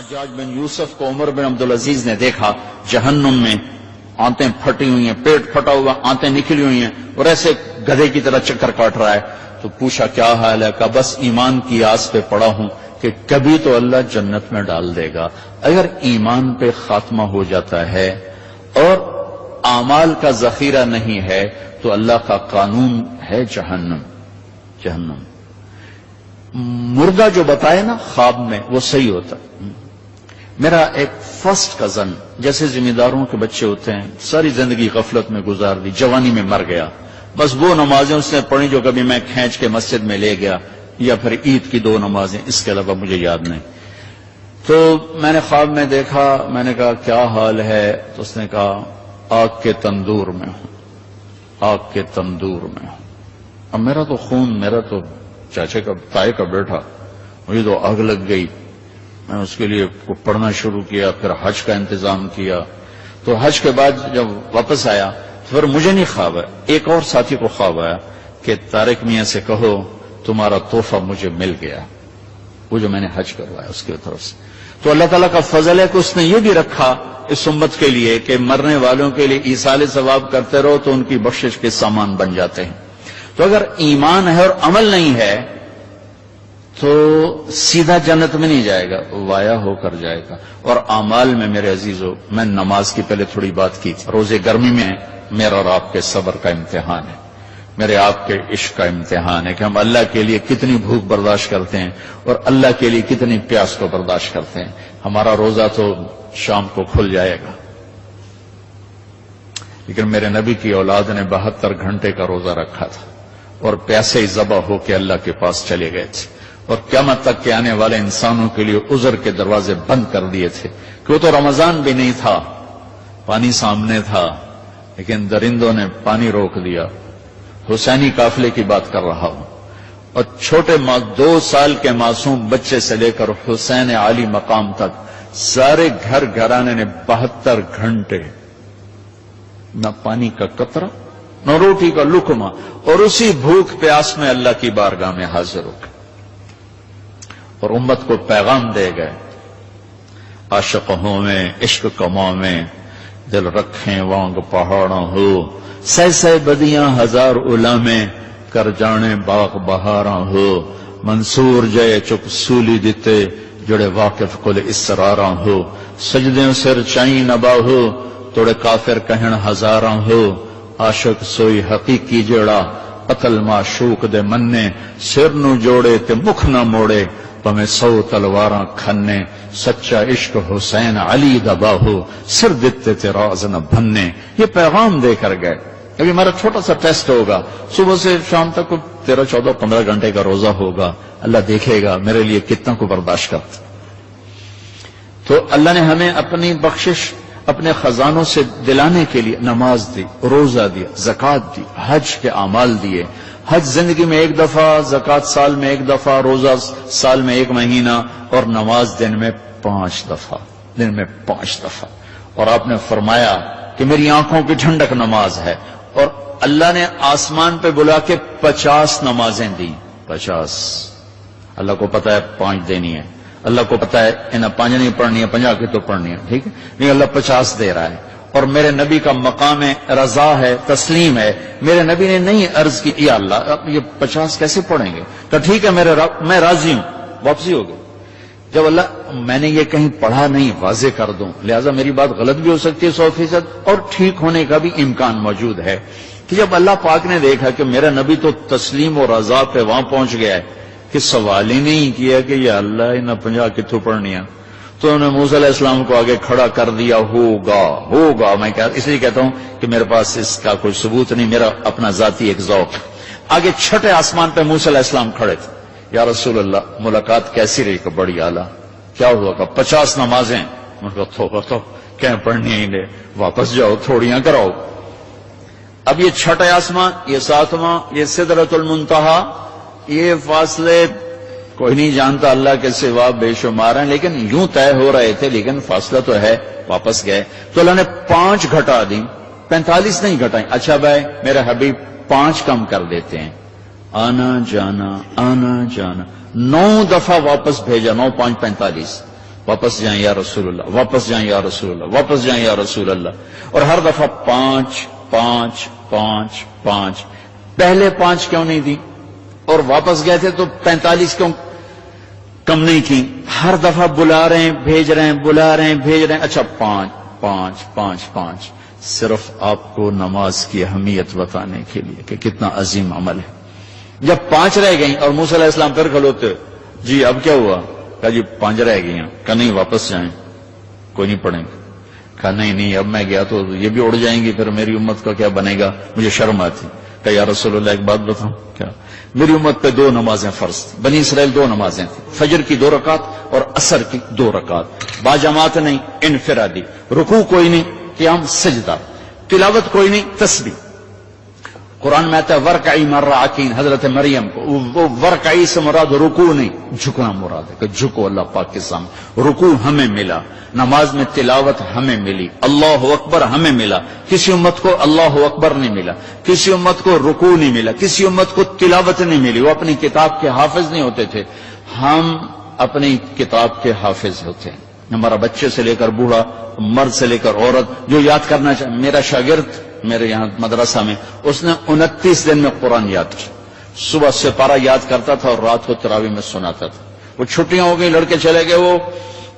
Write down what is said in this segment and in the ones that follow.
حجاج بن یوسف کو عمر بن عبدالعزیز نے دیکھا جہنم میں، آنتیں پھٹی ہوئی ہیں، پیٹ پھٹا ہوا، آنتیں نکلی ہوئی ہیں، اور ایسے گدھے کی طرح چکر کاٹ رہا ہے. تو پوچھا کیا حال ہے؟ کہا بس ایمان کی آس پہ پڑا ہوں کہ کبھی تو اللہ جنت میں ڈال دے گا. اگر ایمان پہ خاتمہ ہو جاتا ہے اور اعمال کا ذخیرہ نہیں ہے تو اللہ کا قانون ہے جہنم. جہنم مردہ جو بتائے نا خواب میں وہ صحیح ہوتا. میرا ایک فرسٹ کزن، جیسے ذمہ داروں کے بچے ہوتے ہیں، ساری زندگی غفلت میں گزار دی، جوانی میں مر گیا. بس وہ نمازیں اس نے پڑھی جو کبھی میں کھینچ کے مسجد میں لے گیا، یا پھر عید کی 2 نمازیں، اس کے علاوہ مجھے یاد نہیں. تو میں نے خواب میں دیکھا، میں نے کہا کیا حال ہے؟ تو اس نے کہا آگ کے تندور میں ہوں، آگ کے تندور میں ہوں. اب میرا تو خون، میرا تو چاچے کا تائے کا بیٹا، مجھے تو آگ لگ گئی. میں اس کے لیے پڑھنا شروع کیا، پھر حج کا انتظام کیا. تو حج کے بعد جب واپس آیا تو پھر مجھے نہیں خواب آیا، ایک اور ساتھی کو خواب آیا کہ طارق میاں سے کہو تمہارا تحفہ مجھے مل گیا، وہ جو میں نے حج کروایا اس کی طرف سے. تو اللہ تعالیٰ کا فضل ہے کہ اس نے یہ بھی رکھا اس امت کے لیے کہ مرنے والوں کے لیے ایصال ثواب کرتے رہو تو ان کی بخشش کے سامان بن جاتے ہیں. تو اگر ایمان ہے اور عمل نہیں ہے تو سیدھا جنت میں نہیں جائے گا، وایا ہو کر جائے گا. اور اعمال میں میرے عزیزو، میں نماز کی پہلے تھوڑی بات کی تھی. روزے گرمی میں میرا اور آپ کے صبر کا امتحان ہے، میرے آپ کے عشق کا امتحان ہے کہ ہم اللہ کے لیے کتنی بھوک برداشت کرتے ہیں اور اللہ کے لیے کتنی پیاس کو برداشت کرتے ہیں. ہمارا روزہ تو شام کو کھل جائے گا، لیکن میرے نبی کی اولاد نے 72 گھنٹے کا روزہ رکھا تھا اور پیاسے ذبح ہو کے اللہ کے پاس چلے گئے تھے، اور قیامت تک کے آنے والے انسانوں کے لیے عذر کے دروازے بند کر دیے تھے کہ وہ تو رمضان بھی نہیں تھا، پانی سامنے تھا، لیکن درندوں نے پانی روک دیا. حسینی قافلے کی بات کر رہا ہوں، اور چھوٹے 2 سال کے معصوم بچے سے لے کر حسین عالی مقام تک سارے گھر گھرانے نے 72 گھنٹے نہ پانی کا قطرہ نہ روٹی کا لقمہ، اور اسی بھوک پیاس میں اللہ کی بارگاہ میں حاضر ہو گئے اور امت کو پیغام دے گئے. عاشق ہوں میں عشق کماں میں دل رکھیں وانگ پہاڑاں ہو، سہ سہ بدیاں ہزار الا میں کر جانے باغ بہاراں ہو. منصور جے چپ سولی دیتے جڑے واقف کل اسراراں ہو. سجدیں سر چائیں نبا ہو توڑے کافر کہن ہزاراں ہو. عاشق سوئی حقیقی جڑا قتل معشوق دے مننے، سر نو جوڑے تے مکھ نہ موڑے پمیں 100 تلواراں کھنے. سچا عشق حسین علی دبا ہو سر دیتے تے راز نہ بھننے. یہ پیغام دے کر گئے. ابھی ہمارا چھوٹا سا ٹیسٹ ہوگا، صبح سے شام تک 13, 14, 15 گھنٹے کا روزہ ہوگا. اللہ دیکھے گا میرے لیے کتنا کو برداشت کرتا. تو اللہ نے ہمیں اپنی بخشش اپنے خزانوں سے دلانے کے لیے نماز دی، روزہ دیا، زکوٰۃ دی، حج کے اعمال دیے. حج زندگی میں 1 دفعہ، زکوٰۃ سال میں 1 دفعہ، روزہ سال میں 1 مہینہ، اور نماز دن میں 5 دفعہ، دن میں 5 دفعہ. اور آپ نے فرمایا کہ میری آنکھوں کی ٹھنڈک نماز ہے. اور اللہ نے آسمان پہ بلا کے 50 نمازیں دی. 50. اللہ کو پتا ہے 5 دینی ہے، اللہ کو پتا ہے انہیں 5 نہیں پڑھنی ہے، 50 کی تو پڑھنی ہے، ٹھیک ہے، لیکن اللہ 50 دے رہا ہے. اور میرے نبی کا مقام رضا ہے، تسلیم ہے. میرے نبی نے نہیں عرض کی یا اللہ اب یہ 50 کیسے پڑھیں گے؟ کہ ٹھیک ہے میرے رب میں راضی ہوں. واپسی ہو گئی. جب اللہ میں نے یہ کہیں پڑھا نہیں واضح کر دوں، لہذا میری بات غلط بھی ہو سکتی ہے 100%، اور ٹھیک ہونے کا بھی امکان موجود ہے. کہ جب اللہ پاک نے دیکھا کہ میرا نبی تو تسلیم اور رضا پہ وہاں پہنچ گیا ہے کہ سوال ہی نہیں کیا کہ یا اللہ انہیں 50 کتوں پڑھنی ہے، تو انہوں نے موسیٰ علیہ السلام کو آگے کھڑا کر دیا. ہوگا میں اس لیے کہتا ہوں کہ میرے پاس اس کا کوئی ثبوت نہیں، میرا اپنا ذاتی ایک ذوق. آگے چھٹے آسمان پہ موسیٰ علیہ السلام کھڑے تھے. یا رسول اللہ ملاقات کیسی رہی؟ کہ بڑی اعلیٰ. کیا ہوا؟ کہ 50 نمازیں. میں کہا تو کہیں پڑھنی ہی لے، واپس جاؤ تھوڑیاں کراؤ. اب یہ چھٹے آسمان، یہ 7واں، یہ سدرۃ المنتہا، یہ فاصلے کوئی نہیں جانتا اللہ کے سوا بے شمار ہیں، لیکن یوں طے ہو رہے تھے، لیکن فاصلہ تو ہے. واپس گئے تو اللہ نے 5 گھٹا دی، 45 نہیں گھٹائیں. اچھا بھائی میرے حبیب 5 کم کر دیتے ہیں. آنا جانا 9 دفعہ واپس بھیجا. 9 5 45. واپس جائیں یا رسول اللہ، واپس جائیں یا رسول اللہ، واپس جائیں یا رسول اللہ، اور ہر دفعہ 5 5 5 5، پہلے 5 کیوں نہیں دی اور واپس گئے تھے تو 45 کیوں کم نہیں کی؟ ہر دفعہ بلا رہے ہیں بھیج رہے ہیں، بلا رہے ہیں بھیج رہے ہیں، اچھا 5 5 5 5، صرف آپ کو نماز کی اہمیت بتانے کے لیے کہ کتنا عظیم عمل ہے۔ جب 5 رہ گئیں اور موسیٰ علیہ السلام پھر کھلوتے، جی اب کیا ہوا؟ کہا جی 5 رہ گئی ہیں۔ کہا نہیں واپس جائیں، کوئی نہیں پڑھیں گے۔ کہا نہیں اب میں گیا تو یہ بھی اڑ جائیں گی، پھر میری امت کا کیا بنے گا، مجھے شرم آتی۔ کہا یا رسول اللہ ایک بات بتاؤں کیا؟ میری امت پہ 2 نمازیں فرض تھیں، بنی اسرائیل 2 نمازیں تھیں، فجر کی 2 رکعت اور عصر کی 2 رکعت، با جماعت نہیں، انفرادی، رکوع کوئی نہیں، قیام سجدہ، تلاوت کوئی نہیں، تسبیح۔ قرآن میں آتا ہے ورکعی مرعاکین، حضرت مریم کو وہ ورکعی سے مراد رکوع نہیں، جھکنا مراد ہے کہ جھکو اللہ پاک کے سامنے۔ رکوع ہمیں ملا، نماز میں تلاوت ہمیں ملی، اللہ اکبر ہمیں ملا، کسی امت کو اللہ اکبر نہیں ملا، کسی امت کو رکوع نہیں ملا، کسی امت کو تلاوت نہیں ملی، وہ اپنی کتاب کے حافظ نہیں ہوتے تھے، ہم اپنی کتاب کے حافظ ہوتے ہیں۔ ہمارا بچے سے لے کر بوڑھا، مرد سے لے کر عورت جو یاد کرنا چاہے، میرا شاگرد میرے یہاں مدرسہ میں اس نے 29 دن میں قرآن یاد کیا، صبح سے پارہ یاد کرتا تھا اور رات کو تراویح میں سناتا تھا۔ وہ چھٹیاں ہو گئی، لڑکے چلے گئے،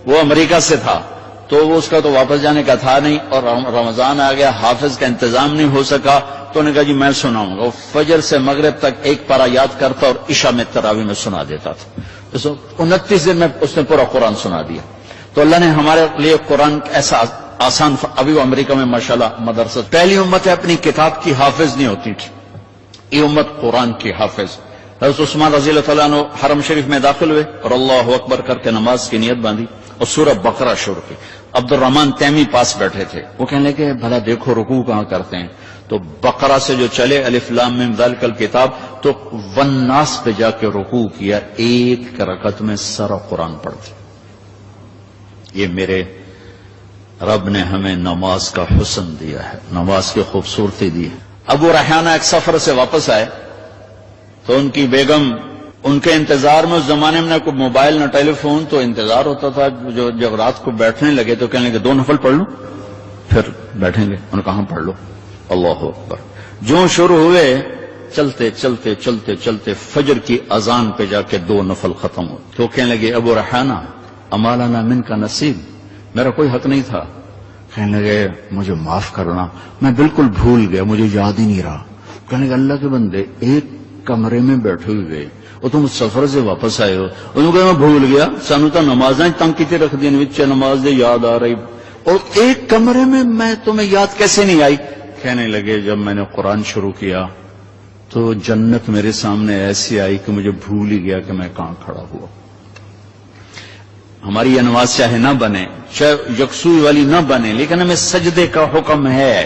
وہ امریکہ سے تھا تو اس کا تو واپس جانے کا تھا نہیں، اور رمضان آ گیا، حافظ کا انتظام نہیں ہو سکا تو نے کہا جی میں سناؤں گا۔ وہ فجر سے مغرب تک 1 پارہ یاد کرتا اور عشاء میں تراویح میں سنا دیتا تھا۔ 29 دن میں اس نے پورا قرآن سنا دیا۔ تو اللہ نے ہمارے لیے قرآن ایسا آسان، ابھی وہ امریکہ میں ماشاءاللہ مدرسہ، پہلی امت ہے اپنی کتاب کی حافظ نہیں ہوتی تھی، یہ امت قرآن کی حافظ۔ حضرت عثمان رضی اللہ تعالیٰ عنہ حرم شریف میں داخل ہوئے اور اللہ اکبر کر کے نماز کی نیت باندھی اور سورہ بقرہ شروع کی۔ عبد الرحمن تیمی پاس بیٹھے تھے، وہ کہنے لگے بھلا دیکھو رکوع کہاں کرتے ہیں، تو بقرہ سے جو چلے الف لام میم ذالک الکتاب تو والناس پہ جا کے رکوع کیا، 1 رکعت میں سارا قرآن پڑھتے۔ یہ میرے رب نے ہمیں نماز کا حسن دیا ہے، نماز کی خوبصورتی دی ہے۔ ابو ریحانہ ایک سفر سے واپس آئے تو ان کی بیگم ان کے انتظار میں، اس زمانے میں نہ کوئی موبائل نہ ٹیلی فون، تو انتظار ہوتا تھا، جب رات کو بیٹھنے لگے تو کہنے لگے 2 نفل پڑھ لوں پھر بیٹھیں گے۔ انہوں نے کہا پڑھ لو، اللہ اکبر۔ جو شروع ہوئے چلتے چلتے چلتے چلتے فجر کی اذان پہ جا کے 2 نفل ختم ہوئے تو کہنے لگے ابو ریحانہ اما لنا من کا نصیب، میرا کوئی حق نہیں تھا۔ کہنے لگے مجھے معاف کرنا، میں بالکل بھول گیا، مجھے یاد ہی نہیں رہا۔ کہنے لگے اللہ کے بندے، ایک کمرے میں بیٹھے ہوئے اور تم سفر سے واپس آئے ہو، انہوں نے کہا میں بھول گیا، سانو تو نمازیں تنگ کیتے رکھ دی، وچ نماز دے یاد آ رہی، اور ایک کمرے میں تمہیں یاد کیسے نہیں آئی؟ کہنے لگے جب میں نے قرآن شروع کیا تو جنت میرے سامنے ایسی آئی کہ مجھے بھول ہی گیا کہ میں کہاں کھڑا ہوا۔ ہماری یہ نماز چاہے نہ بنے، چاہے یکسوئی والی نہ بنے، لیکن ہمیں سجدے کا حکم ہے۔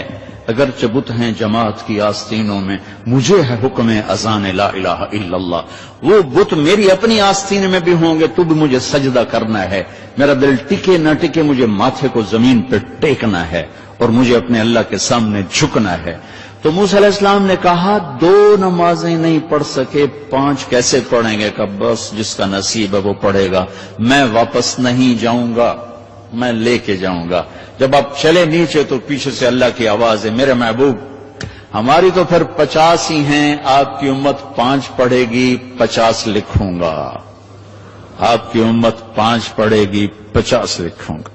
اگرچہ بت ہیں جماعت کی آستینوں میں، مجھے ہے حکم اذان لا الہ الا اللہ۔ وہ بت میری اپنی آستین میں بھی ہوں گے تو بھی مجھے سجدہ کرنا ہے، میرا دل ٹکے نہ ٹکے مجھے ماتھے کو زمین پہ ٹیکنا ہے اور مجھے اپنے اللہ کے سامنے جھکنا ہے۔ تو موسیٰ علیہ السلام نے کہا 2 نمازیں نہیں پڑھ سکے، 5 کیسے پڑھیں گے؟ کہ بس جس کا نصیب ہے وہ پڑھے گا، میں واپس نہیں جاؤں گا، میں لے کے جاؤں گا۔ جب آپ چلے نیچے تو پیچھے سے اللہ کی آواز ہے میرے محبوب ہماری تو پھر 50 ہی ہیں، آپ کی امت 5 پڑھے گی 50 لکھوں گا، آپ کی امت 5 پڑھے گی 50 لکھوں گا۔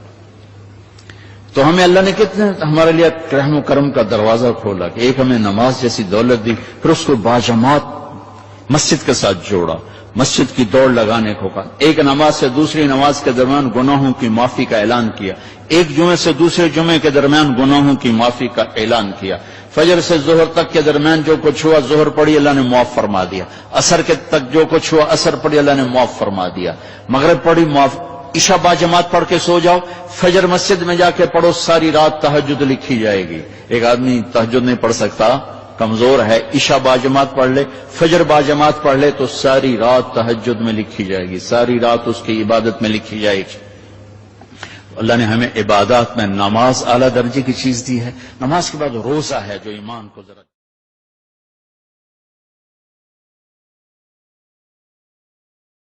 تو ہمیں اللہ نے کتنے ہمارے لیے رحم و کرم کا دروازہ کھولا کہ ایک ہمیں نماز جیسی دولت دی، پھر اس کو باجماعت مسجد کے ساتھ جوڑا، مسجد کی دوڑ لگانے کو کہا، ایک نماز سے دوسری نماز کے درمیان گناہوں کی معافی کا اعلان کیا، ایک جمعے سے دوسرے جمعے کے درمیان گناہوں کی معافی کا اعلان کیا، فجر سے ظہر تک کے درمیان جو کچھ ہوا ظہر پڑھی اللہ نے معاف فرما دیا، عصر کے تک جو کچھ ہوا عصر پڑھی اللہ نے معاف فرما دیا، مغرب پڑھی معاف، عشاء با جماعت پڑھ کے سو جاؤ، فجر مسجد میں جا کے پڑھو، ساری رات تہجد لکھی جائے گی۔ ایک آدمی تہجد نہیں پڑھ سکتا، کمزور ہے، عشاء با جماعت پڑھ لے، فجر با جماعت پڑھ لے تو ساری رات تہجد میں لکھی جائے گی، ساری رات اس کی عبادت میں لکھی جائے گی۔ اللہ نے ہمیں عبادات میں نماز اعلیٰ درجے کی چیز دی ہے، نماز کے بعد روزہ ہے جو ایمان کو ذرا